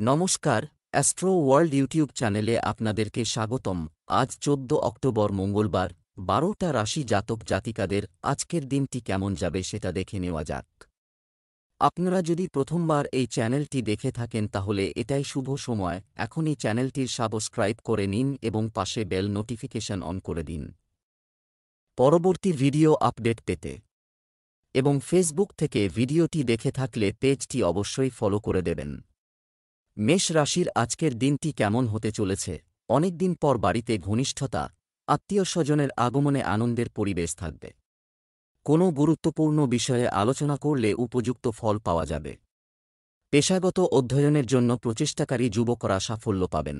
নমস্কার, astro world YouTube চ্যানেলে আপনাদেরকে স্বাগতম। আজ ১৪ অক্টোবর মঙ্গলবার, ১২টা রাশি জাতক জাতিকাদের আজকের দিনটি কেমন যাবে সেটা দেখে নেওয়া যাক। আপনারা যদি প্রথমবার এই চ্যানেলটি দেখে থাকেন তাহলে এটাই শুভ সময়, এখনই চ্যানেলটির সাবস্ক্রাইব করে নিন এবং পাশে বেল নোটিফিকেশন অন করে দিন পরবর্তী ভিডিও আপডেট পেতে। এবং ফেসবুক থেকে ভিডিওটি দেখে থাকলে পেজটি অবশ্যই ফলো করে দেবেন। মেষ রাশির আজকের দিনটি কেমন হতে চলেছে? অনেকদিন পর বাড়িতে ঘনিষ্ঠতা, আত্মীয়স্বজনের আগমনে আনন্দের পরিবেশ থাকবে। কোনো গুরুত্বপূর্ণ বিষয়ে আলোচনা করলে উপযুক্ত ফল পাওয়া যাবে। পেশাগত অধ্যয়নের জন্য প্রচেষ্টাকারী যুবকরা সাফল্য পাবেন।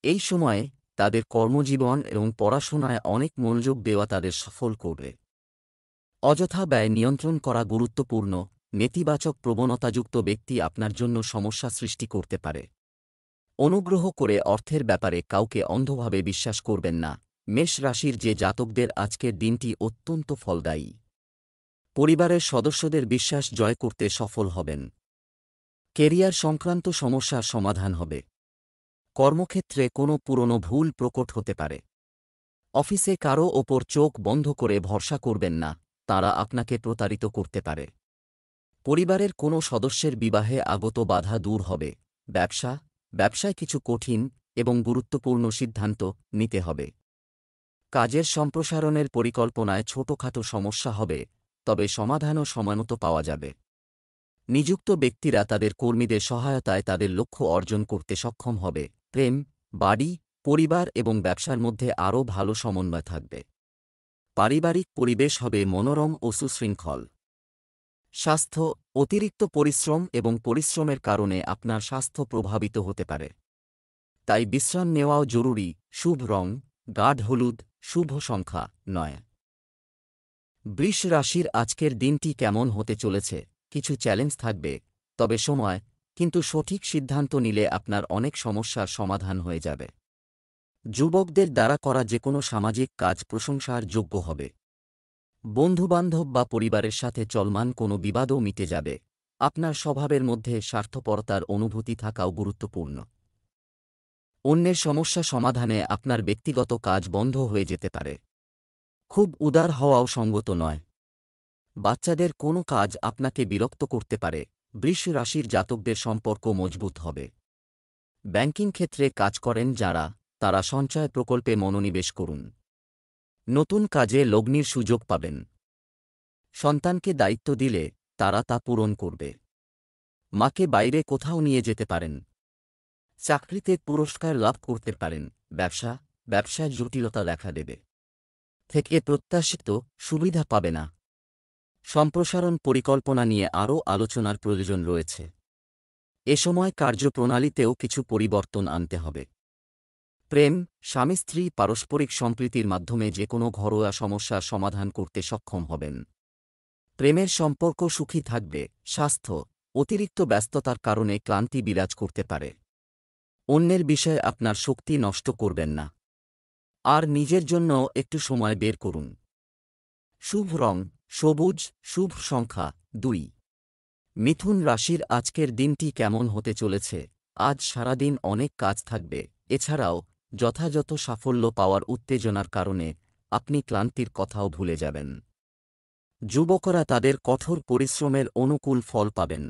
এই সময়ে তাদের কর্মজীবন এবং পড়াশোনায় অনেক মনোযোগ দেওয়া তাদের সফল করবে। অযথা ব্যয় নিয়ন্ত্রণ করা গুরুত্বপূর্ণ। নেতিবাচক প্রবণতাযুক্ত ব্যক্তি আপনার জন্য সমস্যা সৃষ্টি করতে পারে। অনুগ্রহ করে অর্থের ব্যাপারে কাউকে অন্ধভাবে বিশ্বাস করবেন না। মেষ রাশির যে জাতকদের আজকের দিনটি অত্যন্ত ফলদায়ী। পরিবারের সদস্যদের বিশ্বাস জয় করতে সফল হবেন। কেরিয়ার সংক্রান্ত সমস্যার সমাধান হবে। কর্মক্ষেত্রে কোনো পুরনো ভুল প্রকট হতে পারে। অফিসে কারও ওপর চোখ বন্ধ করে ভরসা করবেন না, তারা আপনাকে প্রতারিত করতে পারে। পরিবারের কোনো সদস্যের বিবাহে আগত বাধা দূর হবে। ব্যবসায় কিছু কঠিন এবং গুরুত্বপূর্ণ সিদ্ধান্ত নিতে হবে। কাজের সম্প্রসারণের পরিকল্পনায় ছোটখাটো সমস্যা হবে, তবে সমাধানও সময়মতো পাওয়া যাবে। নিযুক্ত ব্যক্তিরা তাদের কর্মীদের সহায়তায় তাদের লক্ষ্য অর্জন করতে সক্ষম হবে। প্রেম, বাড়ি, পরিবার এবং ব্যবসার মধ্যে আরও ভালো সমন্বয় থাকবে। পারিবারিক পরিবেশ হবে মনোরম ও সুশৃঙ্খল। স্বাস্থ্য, অতিরিক্ত পরিশ্রম এবং পরিশ্রমের কারণে আপনার স্বাস্থ্য প্রভাবিত হতে পারে, তাই বিশ্রাম নেওয়াও জরুরি। শুভ রং গাঢ় হলুদ, শুভ সংখ্যা ৯। বৃষ রাশির আজকের দিনটি কেমন হতে চলেছে? কিছু চ্যালেঞ্জ থাকবে, তবে কিন্তু সঠিক সিদ্ধান্ত নিলে আপনার অনেক সমস্যার সমাধান হয়ে যাবে। যুবকদের দ্বারা করা যেকোনো সামাজিক কাজ প্রশংসার যোগ্য হবে। বন্ধুবান্ধব বা পরিবারের সাথে চলমান কোনো বিবাদও মিটে যাবে। আপনার স্বভাবের মধ্যে স্বার্থপরতার অনুভূতি থাকাও গুরুত্বপূর্ণ। অন্যের সমস্যা সমাধানে আপনার ব্যক্তিগত কাজ বন্ধ হয়ে যেতে পারে। খুব উদার হওয়াও সঙ্গত নয়। বাচ্চাদের কোনো কাজ আপনাকে বিরক্ত করতে পারে। বৃষ রাশির জাতকদের সম্পর্ক মজবুত হবে। ব্যাংকিং ক্ষেত্রে কাজ করেন যারা, তারা সঞ্চয় প্রকল্পে মনোনিবেশ করুন। নতুন কাজে লগ্নির সুযোগ পাবেন। সন্তানকে দায়িত্ব দিলে তারা তা পূরণ করবে। মাকে বাইরে কোথাও নিয়ে যেতে পারেন। চাকরিতে পুরস্কার লাভ করতে পারেন। ব্যবসায় জটিলতা দেখা দেবে। থেকে প্রত্যাশিত সুবিধা পাবে না। সম্প্রসারণ পরিকল্পনা নিয়ে আরও আলোচনার প্রয়োজন রয়েছে। এ সময় কার্যপ্রণালীতেও কিছু পরিবর্তন আনতে হবে। প্রেম, স্বামী স্ত্রী পারস্পরিক সম্প্রীতির মাধ্যমে যে কোনো ঘরোয়া সমস্যার সমাধান করতে সক্ষম হবেন। প্রেমের সম্পর্ক সুখী থাকবে। স্বাস্থ্য, অতিরিক্ত ব্যস্ততার কারণে ক্লান্তি বিরাজ করতে পারে। অন্যের বিষয়ে আপনার শক্তি নষ্ট করবেন না, আর নিজের জন্য একটু সময় বের করুন। শুভ রং সবুজ, শুভ সংখ্যা ২। মিথুন রাশির আজকের দিনটি কেমন হতে চলেছে? আজ সারাদিন অনেক কাজ থাকবে। এছাড়াও যথাযথ সাফল্য পাওয়ার উত্তেজনার কারণে আপনি ক্লান্তির কথাও ভুলে যাবেন। যুবকরা তাদের কঠোর পরিশ্রমের অনুকূল ফল পাবেন।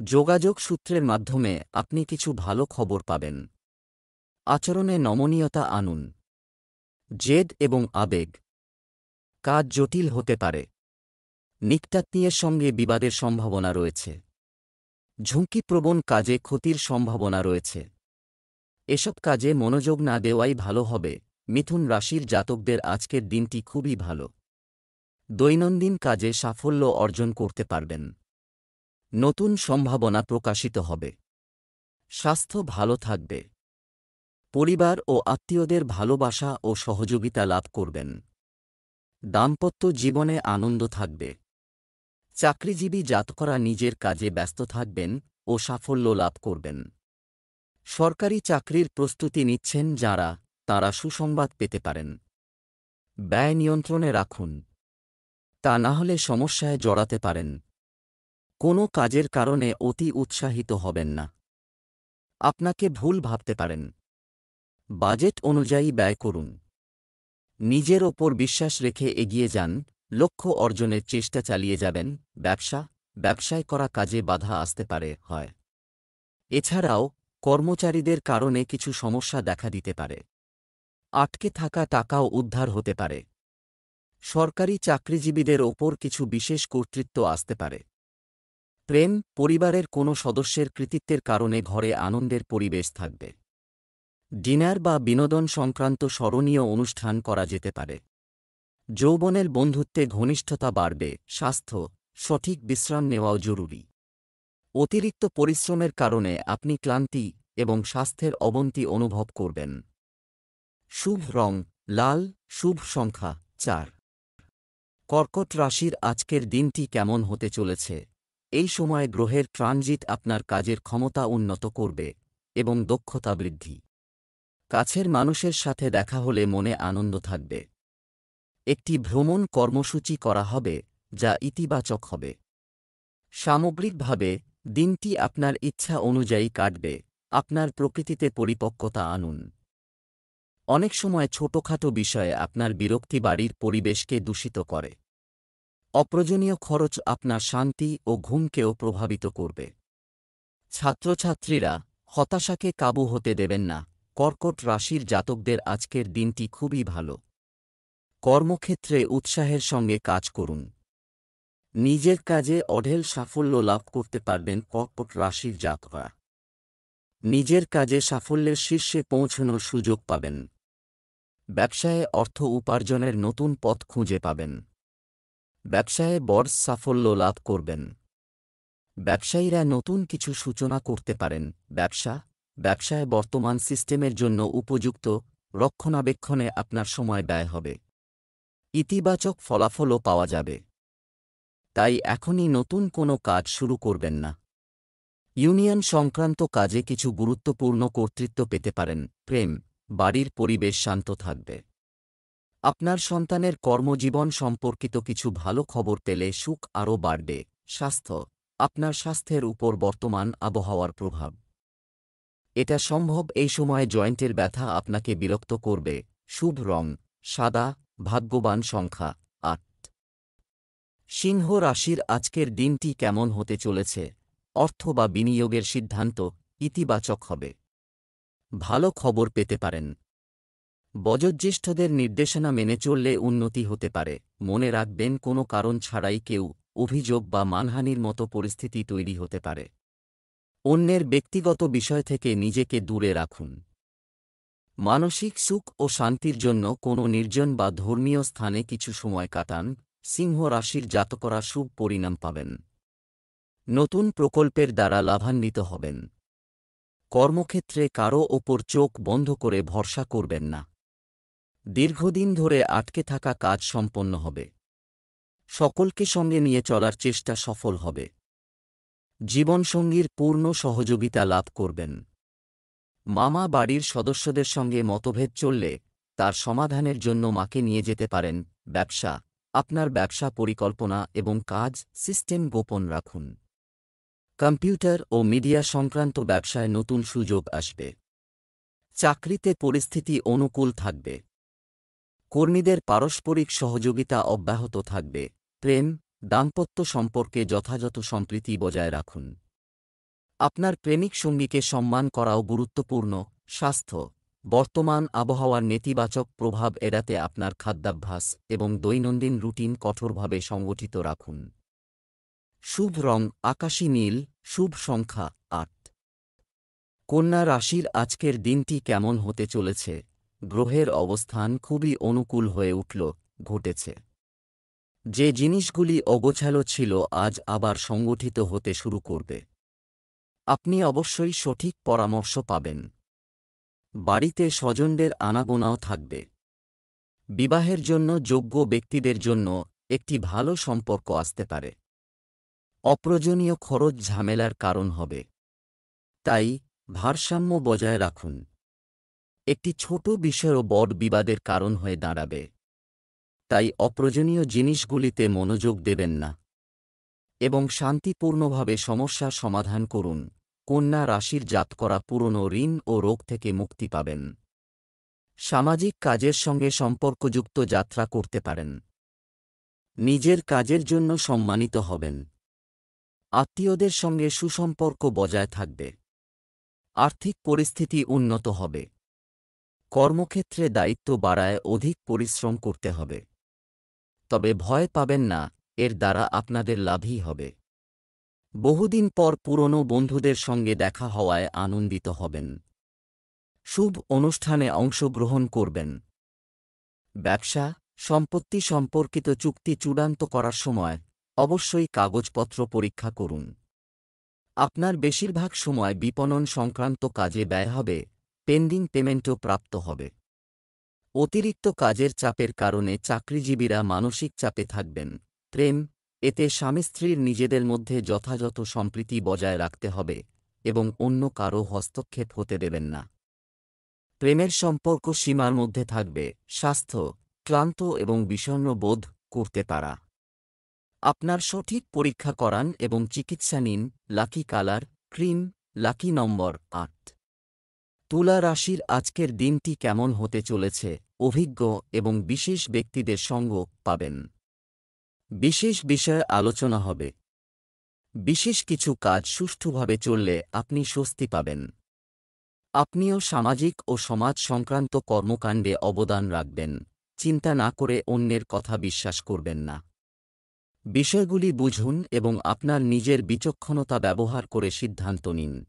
যোগাযোগ সূত্রের মাধ্যমে আপনি কিছু ভালো খবর পাবেন। আচরণে নমনীয়তা আনুন। জেদ এবং আবেগ, কাজ জটিল হতে পারে। নিকটাত্মীয়ের সঙ্গে বিবাদের সম্ভাবনা রয়েছে। ঝুঁকিপ্রবণ কাজে ক্ষতির সম্ভাবনা রয়েছে। এসব কাজে মনোযোগ না দেওয়াই ভালো হবে। মিথুন রাশির জাতকদের আজকের দিনটি খুবই ভালো। দৈনন্দিন কাজে সাফল্য অর্জন করতে পারবেন। নতুন সম্ভাবনা প্রকাশিত হবে। স্বাস্থ্য ভালো থাকবে। পরিবার ও আত্মীয়দের ভালোবাসা ও সহযোগিতা লাভ করবেন। দাম্পত্য জীবনে আনন্দ থাকবে। চাকরিজীবী জাতকরা নিজের কাজে ব্যস্ত থাকবেন ও সাফল্য লাভ করবেন। সরকারি চাকরির প্রস্তুতি নিচ্ছেন যারা, তারা সুসংবাদ পেতে পারেন। ব্যয় নিয়ন্ত্রণে রাখুন, তা না হলে সমস্যায় জড়াতে পারেন। কোনো কাজের কারণে অতি উৎসাহিত হবেন না। আপনাকে ভুল ভাবতে পারেন। বাজেট অনুযায়ী ব্যয় করুন। নিজের ওপর বিশ্বাস রেখে এগিয়ে যান, লক্ষ্য অর্জনের চেষ্টা চালিয়ে যাবেন। ব্যবসায় করা কাজে বাধা আসতে পারে হয়। এছাড়াও কর্মচারীদের কারণে কিছু সমস্যা দেখা দিতে পারে। আটকে থাকা টাকাও উদ্ধার হতে পারে। সরকারি চাকরিজীবীদের ওপর কিছু বিশেষ কর্তৃত্ব আসতে পারে। প্রেম, পরিবারের কোনো সদস্যের কৃতিত্বের কারণে ঘরে আনন্দের পরিবেশ থাকবে। ডিনার বা বিনোদন সংক্রান্ত স্মরণীয় অনুষ্ঠান করা যেতে পারে। যৌবনের বন্ধুত্বে ঘনিষ্ঠতা বাড়বে। স্বাস্থ্য, সঠিক বিশ্রাম নেওয়াও জরুরি। অতিরিক্ত পরিশ্রমের কারণে আপনি ক্লান্তি এবং স্বাস্থ্যের অবনতি অনুভব করবেন। শুভ রং লাল, শুভ সংখ্যা 4। কর্কট রাশির আজকের দিনটি কেমন হতে চলেছে? এই সময় গ্রহের ট্রানজিট আপনার কাজের ক্ষমতা উন্নত করবে এবং দক্ষতা বৃদ্ধি। কাছের মানুষের সাথে দেখা হলে মনে আনন্দ থাকবে। একটি ভ্রমণ কর্মসূচি করা হবে যা ইতিবাচক হবে। সামগ্রিকভাবে দিনটি আপনার ইচ্ছা অনুযায়ী কাটবে। আপনার প্রকৃতিতে পরিপক্কতা আনুন। অনেক সময় ছোটখাটো বিষয়ে আপনার বিরক্তি বাড়ির পরিবেশকে দূষিত করে। অপ্রয়োজনীয় খরচ আপনার শান্তি ও ঘুমকেও প্রভাবিত করবে। ছাত্রছাত্রীরা, হতাশাকে কাবু হতে দেবেন না। কর্কট রাশির জাতকদের আজকের দিনটি খুবই ভালো। কর্মক্ষেত্রে উৎসাহের সঙ্গে কাজ করুন। নিজের কাজে অঢেল সাফল্য লাভ করতে পারবেন কর্কট রাশির জাতকরা। নিজের কাজে সাফল্যের শীর্ষে পৌঁছানোর সুযোগ পাবেন। ব্যবসায়ে অর্থ উপার্জনের নতুন পথ খুঁজে পাবেন। ব্যবসায়ে বড় সাফল্য লাভ করবেন। ব্যবসায়ীরা নতুন কিছু সূচনা করতে পারেন। ব্যবসায় বর্তমান সিস্টেমের জন্য উপযুক্ত রক্ষণাবেক্ষণে আপনার সময় ব্যয় হবে। ইতিবাচক ফলাফলও পাওয়া যাবে। তাই এখনই নতুন কোনো কাজ শুরু করবেন না। ইউনিয়ন সংক্রান্ত কাজে কিছু গুরুত্বপূর্ণ কর্তৃত্ব পেতে পারেন। প্রেম, বাড়ির পরিবেশ শান্ত থাকবে। আপনার সন্তানের কর্মজীবন সম্পর্কিত কিছু ভালো খবর পেলে সুখ আরও বাড়বে। স্বাস্থ্য, আপনার স্বাস্থ্যের উপর বর্তমান আবহাওয়ার প্রভাব। এটা সম্ভব এই সময়ে জয়েন্টের ব্যথা আপনাকে বিরক্ত করবে। শুভ রং সাদা, ভাগ্যবান সংখ্যা 8। সিংহ রাশির আজকের দিনটি কেমন হতে চলেছে? অর্থ বা বিনিয়োগের সিদ্ধান্ত ইতিবাচক হবে। ভালো খবর পেতে পারেন। বয়োজ্যেষ্ঠদের নির্দেশনা মেনে চললে উন্নতি হতে পারে। মনে রাখবেন, কোনো কারণ ছাড়াই কেউ অভিযোগ বা মানহানির মতো পরিস্থিতি তৈরি হতে পারে। অন্যের ব্যক্তিগত বিষয় থেকে নিজেকে দূরে রাখুন। মানসিক সুখ ও শান্তির জন্য কোনো নির্জন বা ধর্মীয় স্থানে কিছু সময় কাটান। সিংহ রাশির জাতকরা শুভ পরিণাম পাবেন। নতুন প্রকল্পের দ্বারা লাভান্বিত হবেন। কর্মক্ষেত্রে কারও ওপর চোখ বন্ধ করে ভরসা করবেন না। দীর্ঘদিন ধরে আটকে থাকা কাজ সম্পন্ন হবে। সকলকে সঙ্গে নিয়ে চলার চেষ্টা সফল হবে। জীবনসঙ্গীর পূর্ণ সহযোগিতা লাভ করবেন। মামা বাড়ির সদস্যদের সঙ্গে মতভেদ চললে তার সমাধানের জন্য মাকে নিয়ে যেতে পারেন। আপনার ব্যবসা পরিকল্পনা এবং কাজ সিস্টেম গোপন রাখুন। কম্পিউটার ও মিডিয়া সংক্রান্ত ব্যবসায় নতুন সুযোগ আসবে। চাকরিতে পরিস্থিতি অনুকূল থাকবে। কর্মীদের পারস্পরিক সহযোগিতা অব্যাহত থাকবে। প্রেম, দাম্পত্য সম্পর্কে যথাযথ সম্প্রীতি বজায় রাখুন। আপনার প্রেমিক সঙ্গীকে সম্মান করাও গুরুত্বপূর্ণ। স্বাস্থ্য, বর্তমান আবহাওয়ার নেতিবাচক প্রভাব এড়াতে আপনার খাদ্যাভ্যাস এবং দৈনন্দিন রুটিন কঠোরভাবে সংগঠিত রাখুন। শুভ রং আকাশী নীল, শুভ সংখ্যা 8। কন্যা রাশির আজকের দিনটি কেমন হতে চলেছে? গ্রহের অবস্থান খুবই অনুকূল হয়ে ঘটেছে। যে জিনিসগুলি অগোছালো ছিল আজ আবার সংগঠিত হতে শুরু করবে। আপনি অবশ্যই সঠিক পরামর্শ পাবেন। বাড়িতে স্বজনদের আনাগোনাও থাকবে। বিবাহের জন্য যোগ্য ব্যক্তিদের জন্য একটি ভালো সম্পর্ক আসতে পারে। অপ্রয়োজনীয় খরচ ঝামেলার কারণ হবে। তাই ভারসাম্য বজায় রাখুন। একটি ছোট বিষয়ও বড় বিবাদের কারণ হয়ে দাঁড়াবে। তাই অপ্রয়োজনীয় জিনিসগুলিতে মনোযোগ দেবেন না এবং শান্তিপূর্ণভাবে সমস্যার সমাধান করুন। কন্যা রাশির জাতকরা পুরনো ঋণ ও রোগ থেকে মুক্তি পাবেন। সামাজিক কাজের সঙ্গে সম্পর্কযুক্ত যাত্রা করতে পারেন। নিজের কাজের জন্য সম্মানিত হবেন। আত্মীয়দের সঙ্গে সুসম্পর্ক বজায় থাকবে। আর্থিক পরিস্থিতি উন্নত হবে। কর্মক্ষেত্রে দায়িত্ব বাড়ায় অধিক পরিশ্রম করতে হবে। তবে ভয় পাবেন না, এর দ্বারা আপনাদের লাভই হবে। বহুদিন পর পুরনো বন্ধুদের সঙ্গে দেখা হওয়ায় আনন্দিত হবেন। শুভ অনুষ্ঠানে অংশগ্রহণ করবেন। ব্যবসা, সম্পত্তি সম্পর্কিত চুক্তি চূড়ান্ত করার সময় অবশ্যই কাগজপত্র পরীক্ষা করুন। আপনার বেশিরভাগ সময় বিপণন সংক্রান্ত কাজে ব্যয় হবে, পেন্ডিং পেমেন্টও প্রাপ্ত হবে। অতিরিক্ত কাজের চাপের কারণে চাকরিজীবীরা মানসিক চাপে থাকবেন। প্রেম, এতে স্বামী স্ত্রীর নিজেদের মধ্যে যথাযথ সম্প্রীতি বজায় রাখতে হবে এবং অন্য কারও হস্তক্ষেপ হতে দেবেন না। প্রেমের সম্পর্ক সীমার মধ্যে থাকবে। স্বাস্থ্য, ক্লান্ত এবং বিষণ্ণ বোধ করতে পারা। আপনার সঠিক পরীক্ষা করান এবং চিকিৎসা নিন। লাকি কালার, ক্রিম, লাকি নম্বর ৮। তুলা রাশির আজকের দিনটি কেমন হতে চলেছে? অভিজ্ঞ এবং বিশেষ ব্যক্তিদের সঙ্গ পাবেন। বিশেষ বিষয়ে আলোচনা হবে। বিশেষ কিছু কাজ সুষ্ঠুভাবে চললে আপনি স্বস্তি পাবেন। আপনিও সামাজিক ও সমাজ সংক্রান্ত কর্মকাণ্ডে অবদান রাখবেন। চিন্তা না করে অন্যের কথা বিশ্বাস করবেন না। বিষয়গুলি বুঝুন এবং আপনার নিজের বিচক্ষণতা ব্যবহার করে সিদ্ধান্ত নিন।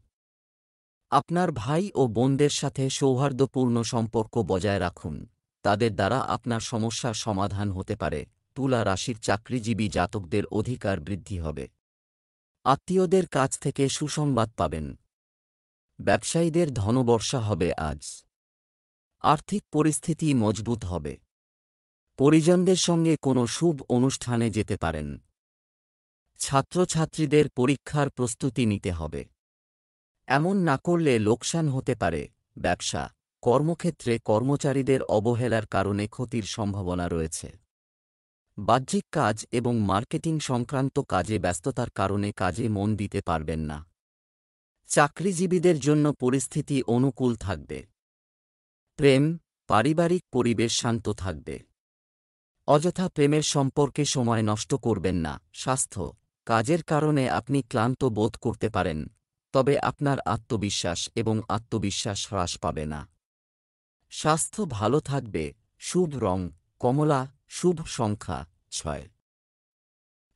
আপনার ভাই ও বোনদের সাথে সৌহার্দ্যপূর্ণ সম্পর্ক বজায় রাখুন। তাদের দ্বারা আপনার সমস্যার সমাধান হতে পারে। তুলা রাশির চাকরিজীবী জাতকদের অধিকার বৃদ্ধি হবে। আত্মীয়দের কাছ থেকে সুসংবাদ পাবেন। ব্যবসায়ীদের ধনবর্ষা হবে আজ। আর্থিক পরিস্থিতি মজবুত হবে। পরিজনদের সঙ্গে কোনো শুভ অনুষ্ঠানে যেতে পারেন। ছাত্রছাত্রীদের পরীক্ষার প্রস্তুতি নিতে হবে। এমন না করলে লোকসান হতে পারে। ব্যবসা, কর্মক্ষেত্রে কর্মচারীদের অবহেলার কারণে ক্ষতির সম্ভাবনা রয়েছে। বাহ্যিক কাজ এবং মার্কেটিং সংক্রান্ত কাজে ব্যস্ততার কারণে কাজে মন দিতে পারবেন না। চাকরিজীবীদের জন্য পরিস্থিতি অনুকূল থাকবে। প্রেম, পারিবারিক পরিবেশ শান্ত থাকবে। অযথা প্রেমের সম্পর্কে সময় নষ্ট করবেন না। স্বাস্থ্য, কাজের কারণে আপনি ক্লান্ত বোধ করতে পারেন, তবে আপনার আত্মবিশ্বাস এবং আত্মবিশ্বাস হ্রাস পাবে না। স্বাস্থ্য ভালো থাকবে। শুভ রং কমলা, শুভ সংখ্যা ৬।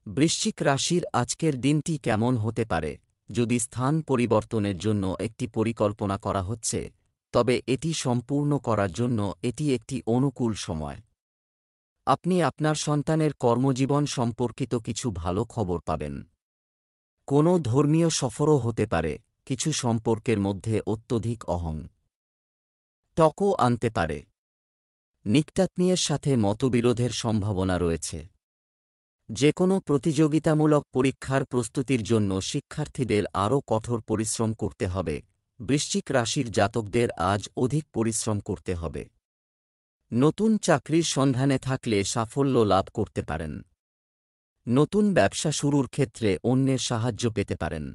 বৃশ্চিক রাশির আজকের দিনটি কেমন হতে পারে? যদি স্থান পরিবর্তনের জন্য একটি পরিকল্পনা করা হচ্ছে, তবে এটি সম্পূর্ণ করার জন্য এটি একটি অনুকূল সময়। আপনি আপনার সন্তানের কর্মজীবন সম্পর্কিত কিছু ভালো খবর পাবেন। কোনো ধর্মীয় সফরও হতে পারে। কিছু সম্পর্কের মধ্যে অত্যধিক টকও আনতে পারে। নিকটাত্মীয়ের সাথে মতবিরোধের সম্ভাবনা রয়েছে। যে কোনো প্রতিযোগিতামূলক পরীক্ষার প্রস্তুতির জন্য শিক্ষার্থীদের আরও কঠোর পরিশ্রম করতে হবে। বৃশ্চিক রাশির জাতকদের আজ অধিক পরিশ্রম করতে হবে। নতুন চাকরির সন্ধানে থাকলে সাফল্য লাভ করতে পারেন। নতুন ব্যবসা শুরুর ক্ষেত্রে অন্যের সাহায্য পেতে পারেন।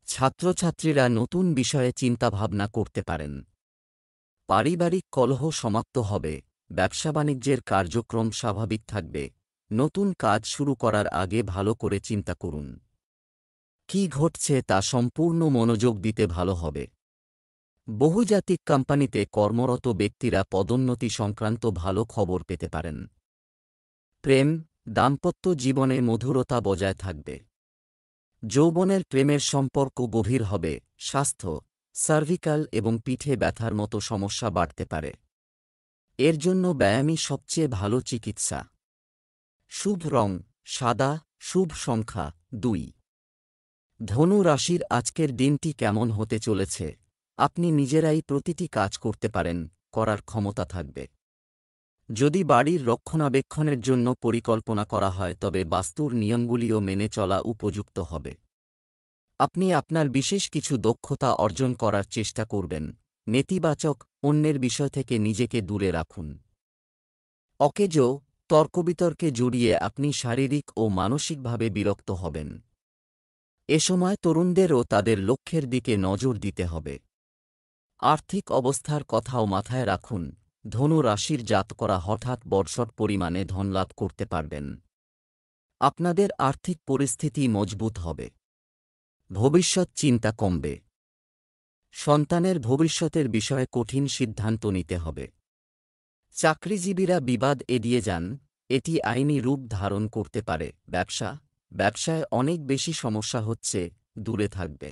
ছাত্রছাত্রীরা নতুন বিষয়ে চিন্তাভাবনা করতে পারেন। পারিবারিক কলহ সমাপ্ত হবে। ব্যবসা-বাণিজ্যের কার্যক্রম স্বাভাবিক থাকবে। নতুন কাজ শুরু করার আগে ভালো করে চিন্তা করুন। কি ঘটছে তা সম্পূর্ণ মনোযোগ দিতে ভালো হবে। বহুজাতিক কোম্পানিতে কর্মরত ব্যক্তিরা পদোন্নতি সংক্রান্ত ভালো খবর পেতে পারেন। প্রেম, দাম্পত্য জীবনে মধুরতা বজায় থাকবে। যৌবনের প্রেমের সম্পর্ক গভীর হবে। স্বাস্থ্য, সার্ভিক্যাল এবং পিঠে ব্যথার মতো সমস্যা বাড়তে পারে। এর জন্য ব্যায়ামই সবচেয়ে ভালো চিকিৎসা। শুভ রং সাদা, শুভ সংখ্যা ২। ধনু রাশির আজকের দিনটি কেমন হতে চলেছে? আপনি নিজেরাই প্রতিটি কাজ করতে পারেন, করার ক্ষমতা থাকবে। যদি বাড়ির রক্ষণাবেক্ষণের জন্য পরিকল্পনা করা হয় তবে বাস্তুর নিয়মগুলিও মেনে চলা উপযুক্ত হবে। আপনি আপনার বিশেষ কিছু দক্ষতা অর্জন করার চেষ্টা করবেন। নেতিবাচক অন্যের বিষয় থেকে নিজেকে দূরে রাখুন। অকেজো তর্কবিতর্কে জড়িয়ে আপনি শারীরিক ও মানসিকভাবে বিরক্ত হবেন। এ সময় তরুণদেরও তাদের লক্ষ্যের দিকে নজর দিতে হবে। আর্থিক অবস্থার কথাও মাথায় রাখুন। ধনু রাশির জাতকরা হঠাৎ বর্ষট পরিমাণে ধনলাভ করতে পারবেন। আপনাদের আর্থিক পরিস্থিতি মজবুত হবে। ভবিষ্যৎ চিন্তা কমবে। সন্তানের ভবিষ্যতের বিষয়ে কঠিন সিদ্ধান্ত নিতে হবে। চাকরিজীবীরা বিবাদ এড়িয়ে যান, এটি আইনি রূপ ধারণ করতে পারে। ব্যবসায় অনেক বেশি সমস্যা হচ্ছে, দূরে থাকবে।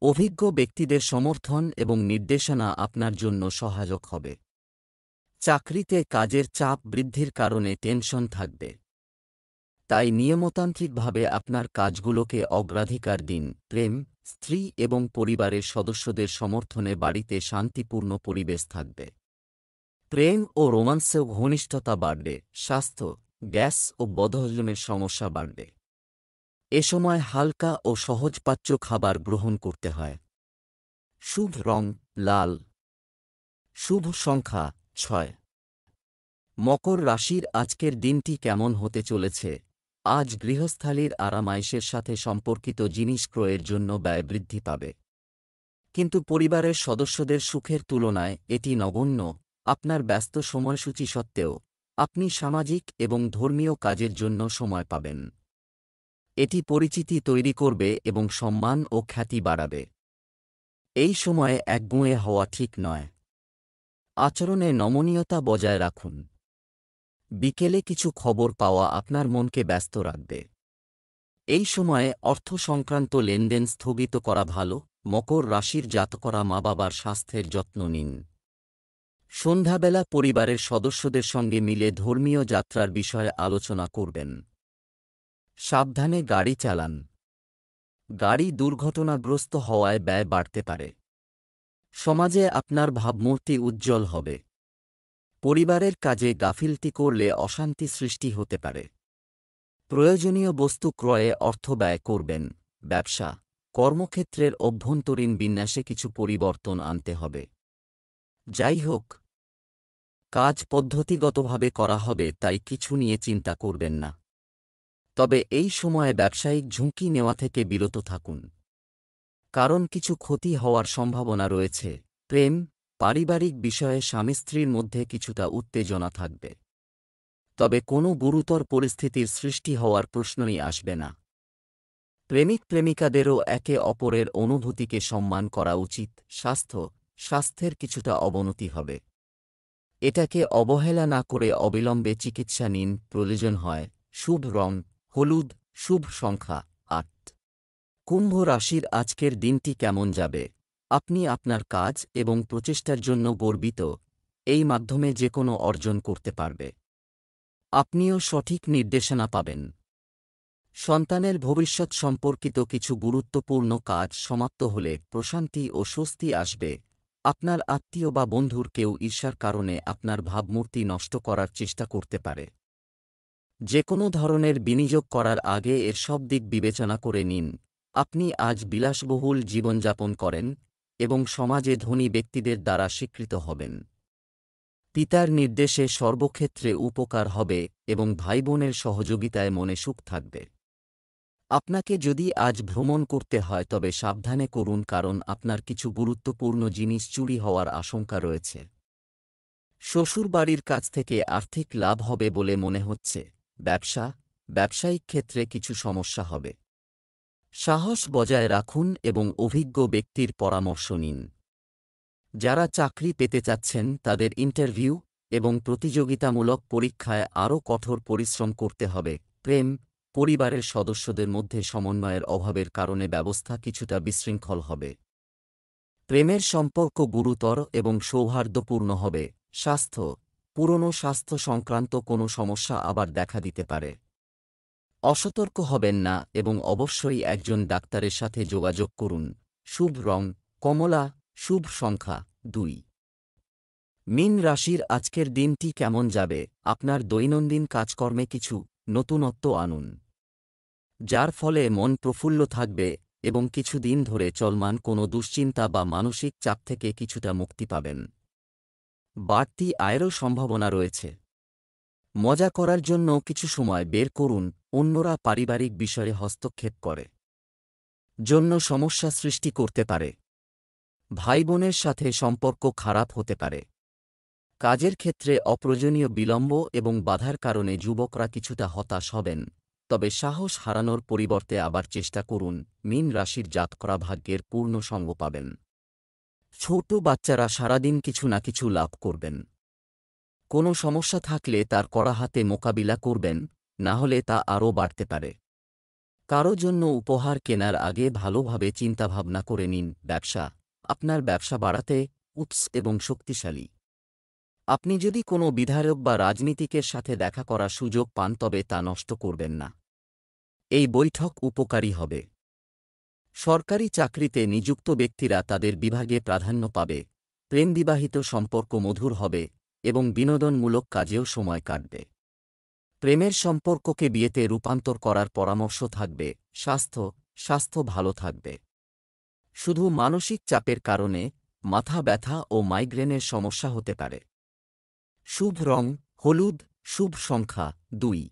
অভিজ্ঞ ব্যক্তিদের সমর্থন এবং নির্দেশনা আপনার জন্য সহায়ক হবে। চাকরিতে কাজের চাপ বৃদ্ধির কারণে টেনশন থাকবে, তাই নিয়মতান্ত্রিকভাবে আপনার কাজগুলোকে অগ্রাধিকার দিন। প্রেম, স্ত্রী এবং পরিবারের সদস্যদের সমর্থনে বাড়িতে শান্তিপূর্ণ পরিবেশ থাকবে। প্রেম ও রোমান্সেও ঘনিষ্ঠতা বাড়বে। স্বাস্থ্য, গ্যাস ও বদহজমের সমস্যা বাড়বে। এ সময় হালকা ও সহজপাচ্য খাবার গ্রহণ করতে হয়। শুভ রং লাল। শুভ সংখ্যা 6। মকর রাশির আজকের দিনটি কেমন হতে চলেছে? আজ গৃহস্থালির আরামায়েশের সাথে সম্পর্কিত জিনিস ক্রয়ের জন্য ব্যয় বৃদ্ধি পাবে, কিন্তু পরিবারের সদস্যদের সুখের তুলনায় এটি নগণ্য। আপনার ব্যস্ত সময়সূচি সত্ত্বেও আপনি সামাজিক এবং ধর্মীয় কাজের জন্য সময় পাবেন। এটি পরিচিতি তৈরি করবে এবং সম্মান ও খ্যাতি বাড়াবে। এই সময়ে একগুঁয়ে হওয়া ঠিক নয়। আচরণে নমনীয়তা বজায় রাখুন। বিকেলে কিছু খবর পাওয়া আপনার মনকে ব্যস্ত রাখবে। এই সময়ে অর্থ সংক্রান্ত লেনদেন স্থগিত করা ভালো। মকর রাশির জাতকরা মা বাবার স্বাস্থ্যের যত্ন নিন। সন্ধ্যাবেলা পরিবারের সদস্যদের সঙ্গে মিলে ধর্মীয় যাত্রার বিষয়ে আলোচনা করবেন। সাবধানে গাড়ি চালান। গাড়ি দুর্ঘটনাগ্রস্ত হওয়ায় ব্যয় বাড়তে পারে। সমাজে আপনার ভাবমূর্তি উজ্জ্বল হবে। পরিবারের কাজে গাফিলতি করলে অশান্তি সৃষ্টি হতে পারে। প্রয়োজনীয় বস্তু ক্রয়ে অর্থ ব্যয় করবেন। ব্যবসা, কর্মক্ষেত্রের অভ্যন্তরীণ বিন্যাসে কিছু পরিবর্তন আনতে হবে। যাই হোক, কাজ পদ্ধতিগতভাবে করা হবে, তাই কিছু নিয়ে চিন্তা করবেন না। তবে এই সময়ে ব্যবসায়িক ঝুঁকি নেওয়া থেকে বিরত থাকুন, কারণ কিছু ক্ষতি হওয়ার সম্ভাবনা রয়েছে। প্রেম, পারিবারিক বিষয়ে স্বামী স্ত্রীর মধ্যে কিছুটা উত্তেজনা থাকবে, তবে কোনো গুরুতর পরিস্থিতির সৃষ্টি হওয়ার প্রশ্নই আসবে না। প্রেমিক প্রেমিকাদেরও একে অপরের অনুভূতিকে সম্মান করা উচিত। স্বাস্থ্যের কিছুটা অবনতি হবে। এটাকে অবহেলা না করে অবিলম্বে চিকিৎসা নিন প্রয়োজন হয়। শুভ রং হলুদ। শুভ সংখ্যা 8। কুম্ভ রাশির আজকের দিনটি কেমন যাবে? আপনি আপনার কাজ এবং প্রচেষ্টার জন্য গর্বিত। এই মাধ্যমে যে কোনো অর্জন করতে পারবে। আপনিও সঠিক নির্দেশনা পাবেন। সন্তানের ভবিষ্যৎ সম্পর্কিত কিছু গুরুত্বপূর্ণ কাজ সমাপ্ত হলে প্রশান্তি ও স্বস্তি আসবে। আপনার আত্মীয় বা বন্ধুর কেউ ঈর্ষার কারণে আপনার ভাবমূর্তি নষ্ট করার চেষ্টা করতে পারে। যে কোনো ধরনের বিনিয়োগ করার আগে এর সব দিক বিবেচনা করে নিন। আপনি আজ বিলাসবহুল জীবনযাপন করেন এবং সমাজে ধনী ব্যক্তিদের দ্বারা স্বীকৃত হবেন। পিতার নির্দেশে সর্বক্ষেত্রে উপকার হবে এবং ভাইবোনের সহযোগিতায় মনে সুখ থাকবে। আপনাকে যদি আজ ভ্রমণ করতে হয় তবে সাবধানে করুন, কারণ আপনার কিছু গুরুত্বপূর্ণ জিনিস চুরি হওয়ার আশঙ্কা রয়েছে। শ্বশুরবাড়ির কাছ থেকে আর্থিক লাভ হবে বলে মনে হচ্ছে। ব্যবসায়িক ক্ষেত্রে কিছু সমস্যা হবে। সাহস বজায় রাখুন এবং অভিজ্ঞ ব্যক্তির পরামর্শ নিন। যারা চাকরি পেতে চাচ্ছেন তাদের ইন্টারভিউ এবং প্রতিযোগিতামূলক পরীক্ষায় আরও কঠোর পরিশ্রম করতে হবে। প্রেম, পরিবারের সদস্যদের মধ্যে সমন্বয়ের অভাবের কারণে ব্যবস্থা কিছুটা বিশৃঙ্খল হবে। প্রেমের সম্পর্ক গুরুতর এবং সৌহার্দ্যপূর্ণ হবে। পুরনো স্বাস্থ্য সংক্রান্ত কোনো সমস্যা আবার দেখা দিতে পারে। অসতর্ক হবেন না এবং অবশ্যই একজন ডাক্তারের সাথে যোগাযোগ করুন। শুভ রং কমলা। শুভ সংখ্যা 2। মীন রাশির আজকের দিনটি কেমন যাবে? আপনার দৈনন্দিন কাজকর্মে কিছু নতুনত্ব আনুন, যার ফলে মন প্রফুল্ল থাকবে এবং কিছুদিন ধরে চলমান কোনো দুশ্চিন্তা বা মানসিক চাপ থেকে কিছুটা মুক্তি পাবেন। বাড়তি আয়েরও সম্ভাবনা রয়েছে। মজা করার জন্য কিছু সময় বের করুন। অন্যরা পারিবারিক বিষয়ে হস্তক্ষেপ করে জন্য সমস্যা সৃষ্টি করতে পারে। ভাই বোনের সাথে সম্পর্ক খারাপ হতে পারে। কাজের ক্ষেত্রে অপ্রয়োজনীয় বিলম্ব এবং বাধার কারণে যুবকরা কিছুটা হতাশ হবেন, তবে সাহস হারানোর পরিবর্তে আবার চেষ্টা করুন। মীন রাশির জাতকরা ভাগ্যের পূর্ণ সঙ্গ পাবেন। ছোট বাচ্চারা সারাদিন কিছু না কিছু লাভ করবেন। কোনো সমস্যা থাকলে তার কড়া হাতে মোকাবিলা করবেন, না হলে তা আরও বাড়তে পারে। কারো জন্য উপহার কেনার আগে ভালোভাবে চিন্তাভাবনা করে নিন। ব্যবসা, আপনার ব্যবসা বাড়াতে উৎস এবং শক্তিশালী। আপনি যদি কোনো বিধায়ক বা রাজনীতিকের সাথে দেখা করার সুযোগ পান তবে তা নষ্ট করবেন না। এই বৈঠক উপকারী হবে। সরকারি চাকরিতে নিযুক্ত ব্যক্তিরা তাদের বিভাগে প্রাধান্য পাবে। প্রেমবিবাহিত সম্পর্ক মধুর হবে এবং বিনোদনমূলক কাজেও সময় কাটবে। প্রেমের সম্পর্ককে বিয়েতে রূপান্তর করার পরামর্শ থাকবে। স্বাস্থ্য ভালো থাকবে। শুধু মানসিক চাপের কারণে মাথা ব্যথা ও মাইগ্রেনের সমস্যা হতে পারে। শুভ রং হলুদ, শুভ সংখ্যা 2।